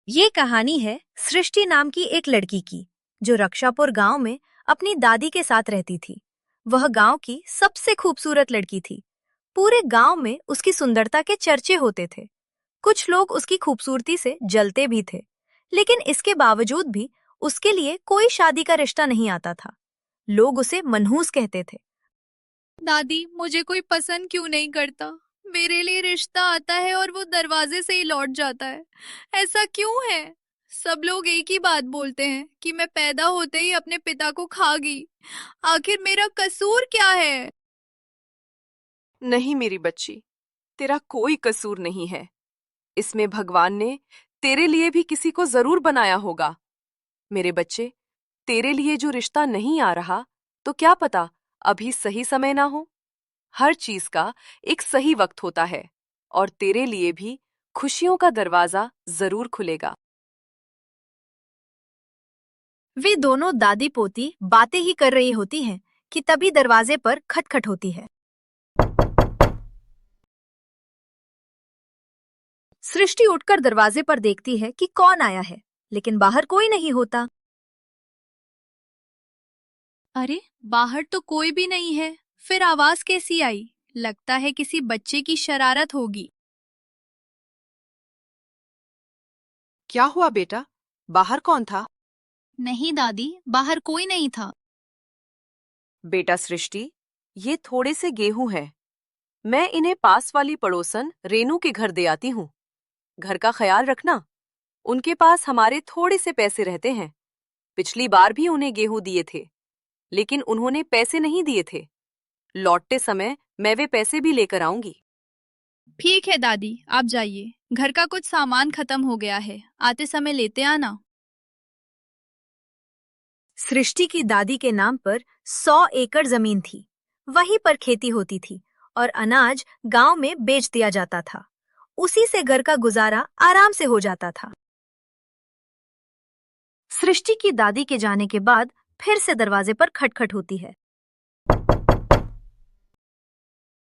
ये कहानी है सृष्टि नाम की एक लड़की की, जो रक्षापुर गांव में अपनी दादी के साथ रहती थी। वह गांव की सबसे खूबसूरत लड़की थी। पूरे गांव में उसकी सुंदरता के चर्चे होते थे। कुछ लोग उसकी खूबसूरती से जलते भी थे, लेकिन इसके बावजूद भी उसके लिए कोई शादी का रिश्ता नहीं आता था। लोग उसे मनहूस कहते थे। दादी, मुझे कोई पसंद क्यों नहीं करता? मेरे लिए रिश्ता आता है और वो दरवाजे से ही लौट जाता है। ऐसा क्यों है? सब लोग एक ही बात बोलते हैं कि मैं पैदा होते ही अपने पिता को खा गई। आखिर मेरा कसूर क्या है? नहीं मेरी बच्ची, तेरा कोई कसूर नहीं है। इसमें भगवान ने तेरे लिए भी किसी को जरूर बनाया होगा। मेरे बच्चे, तेरे लिए जो रिश्ता नहीं आ रहा, तो क्या पता अभी सही समय ना हो। हर चीज का एक सही वक्त होता है और तेरे लिए भी खुशियों का दरवाजा जरूर खुलेगा। वे दोनों दादी पोती बातें ही कर रही होती हैं कि तभी दरवाजे पर खटखट होती है। सृष्टि उठकर दरवाजे पर देखती है कि कौन आया है, लेकिन बाहर कोई नहीं होता। अरे, बाहर तो कोई भी नहीं है। फिर आवाज कैसी आई? लगता है किसी बच्चे की शरारत होगी। क्या हुआ बेटा? बाहर कौन था? नहीं दादी, बाहर कोई नहीं था। बेटा सृष्टि, ये थोड़े से गेहूं हैं। मैं इन्हें पास वाली पड़ोसन रेनू के घर दे आती हूँ। घर का ख्याल रखना। उनके पास हमारे थोड़े से पैसे रहते हैं। पिछली बार भी उन्हें गेहूं दिए थे, लेकिन उन्होंने पैसे नहीं दिए थे। लौटते समय मैं वे पैसे भी लेकर आऊंगी। ठीक है दादी, आप जाइए। घर का कुछ सामान खत्म हो गया है, आते समय लेते आना। सृष्टि की दादी के नाम पर 100 एकड़ जमीन थी। वहीं पर खेती होती थी और अनाज गांव में बेच दिया जाता था। उसी से घर का गुजारा आराम से हो जाता था। सृष्टि की दादी के जाने के बाद फिर से दरवाजे पर खटखट होती है।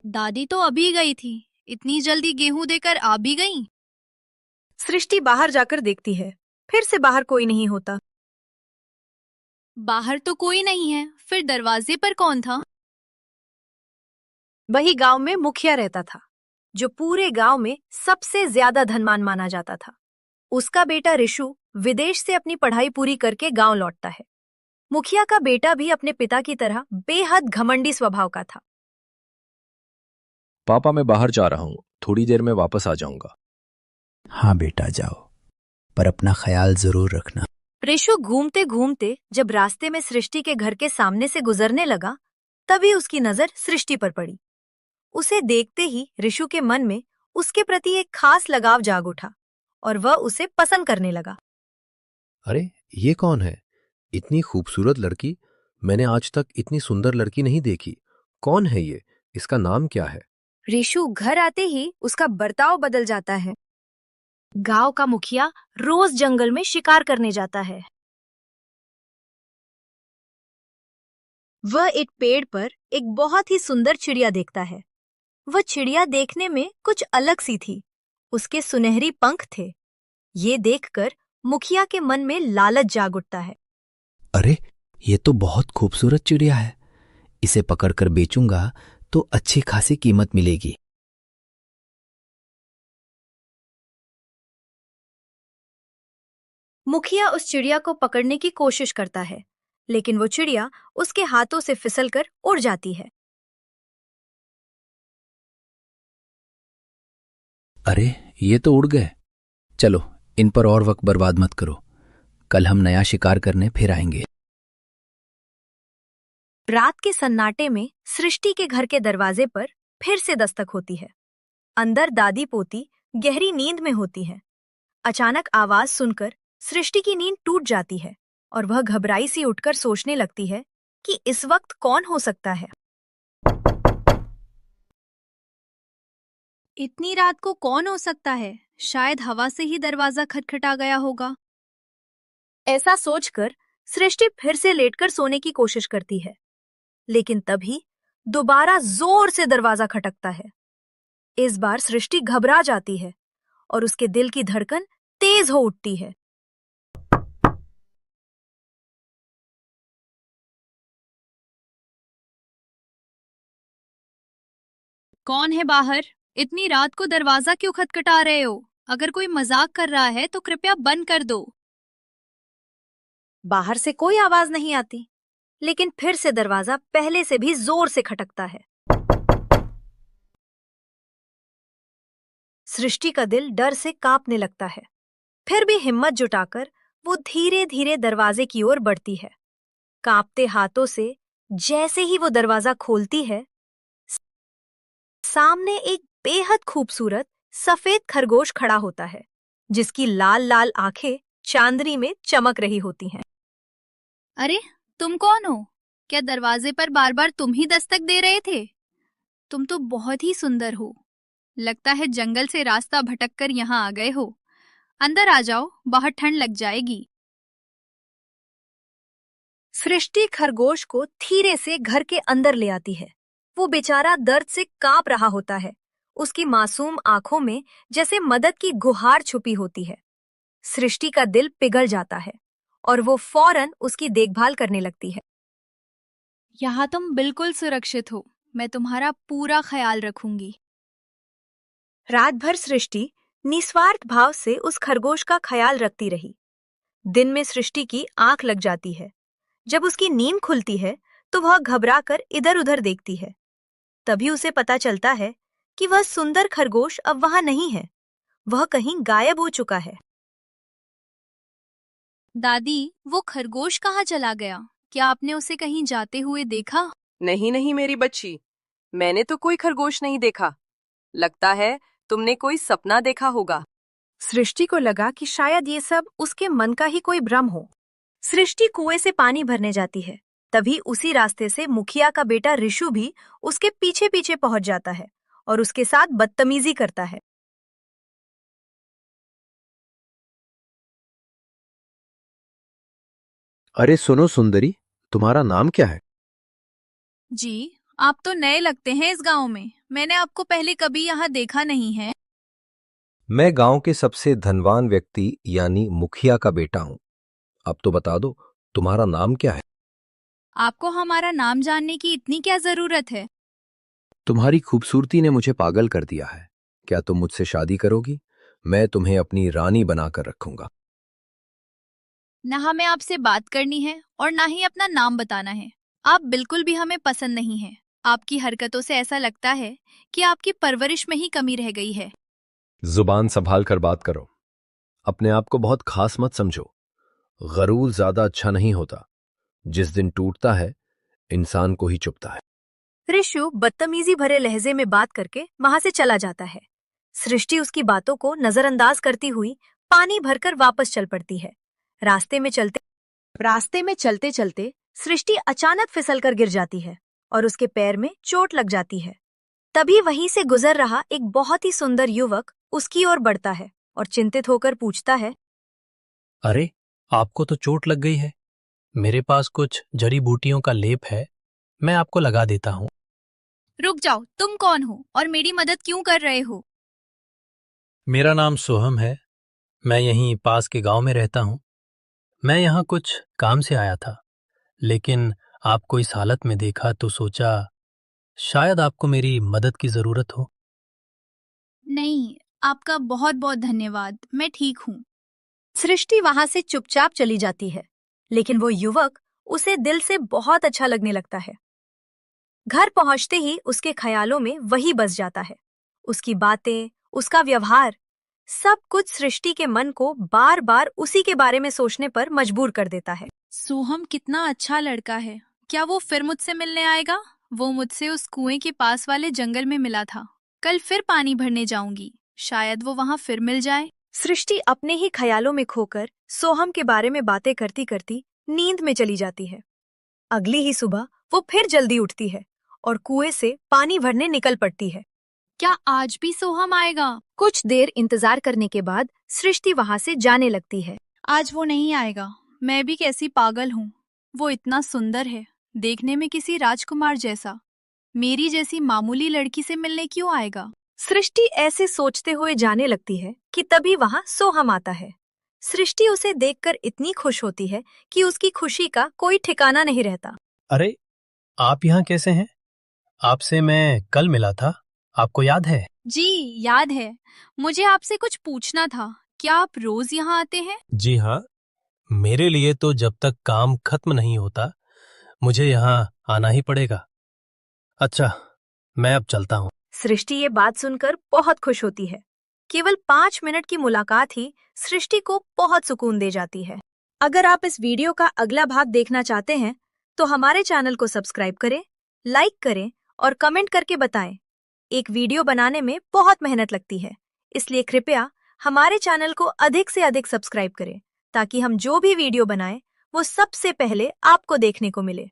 दादी तो अभी गई थी, इतनी जल्दी गेहूं देकर आ भी गईं? सृष्टि बाहर जाकर देखती है। फिर से बाहर कोई नहीं होता। बाहर तो कोई नहीं है, फिर दरवाजे पर कौन था? वही गांव में मुखिया रहता था, जो पूरे गांव में सबसे ज्यादा धनवान माना जाता था। उसका बेटा ऋषु विदेश से अपनी पढ़ाई पूरी करके गांव लौटता है। मुखिया का बेटा भी अपने पिता की तरह बेहद घमंडी स्वभाव का था। पापा, मैं बाहर जा रहा हूँ, थोड़ी देर में वापस आ जाऊंगा। हाँ बेटा, जाओ, पर अपना ख्याल जरूर रखना। ऋषु घूमते घूमते जब रास्ते में सृष्टि के घर के सामने से गुजरने लगा, तभी उसकी नजर सृष्टि पर पड़ी। उसे देखते ही ऋषु के मन में उसके प्रति एक खास लगाव जाग उठा और वह उसे पसंद करने लगा। अरे, ये कौन है? इतनी खूबसूरत लड़की। मैंने आज तक इतनी सुंदर लड़की नहीं देखी। कौन है ये? इसका नाम क्या है? ऋषु घर आते ही उसका बर्ताव बदल जाता है। गांव का मुखिया रोज जंगल में शिकार करने जाता है। वह एक पेड़ पर एक बहुत ही सुंदर चिड़िया देखता है। वह चिड़िया देखने में कुछ अलग सी थी। उसके सुनहरी पंख थे। ये देखकर मुखिया के मन में लालच जाग उठता है। अरे, ये तो बहुत खूबसूरत चिड़िया है। इसे पकड़कर बेचूंगा तो अच्छी खासी कीमत मिलेगी। मुखिया उस चिड़िया को पकड़ने की कोशिश करता है, लेकिन वो चिड़िया उसके हाथों से फिसलकर उड़ जाती है। अरे, ये तो उड़ गए। चलो, इन पर और वक्त बर्बाद मत करो। कल हम नया शिकार करने फिर आएंगे। रात के सन्नाटे में सृष्टि के घर के दरवाजे पर फिर से दस्तक होती है। अंदर दादी पोती गहरी नींद में होती है। अचानक आवाज सुनकर सृष्टि की नींद टूट जाती है और वह घबराई सी उठकर सोचने लगती है कि इस वक्त कौन हो सकता है। इतनी रात को कौन हो सकता है? शायद हवा से ही दरवाजा खटखटा गया होगा। ऐसा सोचकर सृष्टि फिर से लेटकर सोने की कोशिश करती है, लेकिन तभी दोबारा जोर से दरवाजा खटकता है। इस बार सृष्टि घबरा जाती है और उसके दिल की धड़कन तेज हो उठती है। कौन है बाहर? इतनी रात को दरवाजा क्यों खटखटा रहे हो? अगर कोई मजाक कर रहा है तो कृपया बंद कर दो। बाहर से कोई आवाज नहीं आती, लेकिन फिर से दरवाजा पहले से भी जोर से खटकता है। सृष्टि का दिल डर से कांपने लगता है। फिर भी हिम्मत जुटाकर वो धीरे धीरे दरवाजे की ओर बढ़ती है। कांपते हाथों से जैसे ही वो दरवाजा खोलती है, सामने एक बेहद खूबसूरत सफेद खरगोश खड़ा होता है, जिसकी लाल लाल आंखें चांदनी में चमक रही होती हैं। अरे, तुम कौन हो? क्या दरवाजे पर बार बार तुम ही दस्तक दे रहे थे? तुम तो बहुत ही सुंदर हो। लगता है जंगल से रास्ता भटक कर यहाँ आ गए हो। अंदर आ जाओ, बाहर ठंड लग जाएगी। सृष्टि खरगोश को धीरे से घर के अंदर ले आती है। वो बेचारा दर्द से कांप रहा होता है। उसकी मासूम आंखों में जैसे मदद की गुहार छुपी होती है। सृष्टि का दिल पिघल जाता है और वो फौरन उसकी देखभाल करने लगती है। यहाँ तुम बिल्कुल सुरक्षित हो। मैं तुम्हारा पूरा ख्याल रखूंगी। रात भर सृष्टि निस्वार्थ भाव से उस खरगोश का ख्याल रखती रही। दिन में सृष्टि की आंख लग जाती है। जब उसकी नींद खुलती है तो वह घबराकर इधर उधर देखती है। तभी उसे पता चलता है कि वह सुंदर खरगोश अब वहां नहीं है। वह कहीं गायब हो चुका है। दादी, वो खरगोश कहाँ चला गया? क्या आपने उसे कहीं जाते हुए देखा? नहीं नहीं मेरी बच्ची, मैंने तो कोई खरगोश नहीं देखा। लगता है तुमने कोई सपना देखा होगा। सृष्टि को लगा कि शायद ये सब उसके मन का ही कोई भ्रम हो। सृष्टि कुएं से पानी भरने जाती है। तभी उसी रास्ते से मुखिया का बेटा ऋषु भी उसके पीछे पीछे पहुंच जाता है और उसके साथ बदतमीजी करता है। अरे सुनो सुंदरी, तुम्हारा नाम क्या है? जी, आप तो नए लगते हैं इस गांव में। मैंने आपको पहले कभी यहाँ देखा नहीं है। मैं गांव के सबसे धनवान व्यक्ति यानी मुखिया का बेटा हूं। अब तो बता दो, तुम्हारा नाम क्या है? आपको हमारा नाम जानने की इतनी क्या जरूरत है? तुम्हारी खूबसूरती ने मुझे पागल कर दिया है। क्या तुम मुझसे शादी करोगी? मैं तुम्हें अपनी रानी बनाकर रखूंगा। ना हमें आपसे बात करनी है और ना ही अपना नाम बताना है। आप बिल्कुल भी हमें पसंद नहीं है। आपकी हरकतों से ऐसा लगता है कि आपकी परवरिश में ही कमी रह गई है। जुबान संभाल कर बात करो। अपने आप को बहुत खास मत समझो। गरूर ज्यादा अच्छा नहीं होता। जिस दिन टूटता है, इंसान को ही चुभता है। ऋषु बदतमीजी भरे लहजे में बात करके वहां से चला जाता है। सृष्टि उसकी बातों को नजरअंदाज करती हुई पानी भरकर वापस चल पड़ती है। रास्ते में चलते चलते सृष्टि अचानक फिसलकर गिर जाती है और उसके पैर में चोट लग जाती है। तभी वहीं से गुजर रहा एक बहुत ही सुंदर युवक उसकी ओर बढ़ता है और चिंतित होकर पूछता है, अरे, आपको तो चोट लग गई है। मेरे पास कुछ जड़ी बूटियों का लेप है, मैं आपको लगा देता हूँ। रुक जाओ, तुम कौन हो और मेरी मदद क्यों कर रहे हो? मेरा नाम सोहम है। मैं यहीं पास के गांव में रहता हूँ। मैं यहाँ कुछ काम से आया था, लेकिन आपको इस हालत में देखा तो सोचा शायद आपको मेरी मदद की जरूरत हो। नहीं, आपका बहुत बहुत धन्यवाद। मैं ठीक हूँ। सृष्टि वहां से चुपचाप चली जाती है, लेकिन वो युवक उसे दिल से बहुत अच्छा लगने लगता है। घर पहुंचते ही उसके ख्यालों में वही बस जाता है। उसकी बातें, उसका व्यवहार, सब कुछ सृष्टि के मन को बार बार उसी के बारे में सोचने पर मजबूर कर देता है। सोहम कितना अच्छा लड़का है। क्या वो फिर मुझसे मिलने आएगा? वो मुझसे उस कुएं के पास वाले जंगल में मिला था। कल फिर पानी भरने जाऊंगी। शायद वो वहां फिर मिल जाए। सृष्टि अपने ही ख्यालों में खोकर सोहम के बारे में बातें करती करती नींद में चली जाती है। अगली ही सुबह वो फिर जल्दी उठती है और कुएं से पानी भरने निकल पड़ती है। क्या आज भी सोहम आएगा? कुछ देर इंतजार करने के बाद सृष्टि वहां से जाने लगती है। आज वो नहीं आएगा। मैं भी कैसी पागल हूँ। वो इतना सुंदर है, देखने में किसी राजकुमार जैसा। मेरी जैसी मामूली लड़की से मिलने क्यों आएगा? सृष्टि ऐसे सोचते हुए जाने लगती है कि तभी वहां सोहम आता है। सृष्टि उसे देखकर इतनी खुश होती है कि उसकी खुशी का कोई ठिकाना नहीं रहता। अरे, आप यहाँ कैसे हैं? आपसे मैं कल मिला था, आपको याद है? जी याद है। मुझे आपसे कुछ पूछना था। क्या आप रोज यहाँ आते हैं? जी हाँ, मेरे लिए तो जब तक काम खत्म नहीं होता, मुझे यहाँ आना ही पड़ेगा। अच्छा, मैं अब चलता हूँ। सृष्टि ये बात सुनकर बहुत खुश होती है। केवल 5 मिनट की मुलाकात ही सृष्टि को बहुत सुकून दे जाती है। अगर आप इस वीडियो का अगला भाग देखना चाहते हैं तो हमारे चैनल को सब्सक्राइब करें, लाइक करें और कमेंट करके बताएं। एक वीडियो बनाने में बहुत मेहनत लगती है, इसलिए कृपया हमारे चैनल को अधिक से अधिक सब्सक्राइब करें ताकि हम जो भी वीडियो बनाएं वो सबसे पहले आपको देखने को मिले।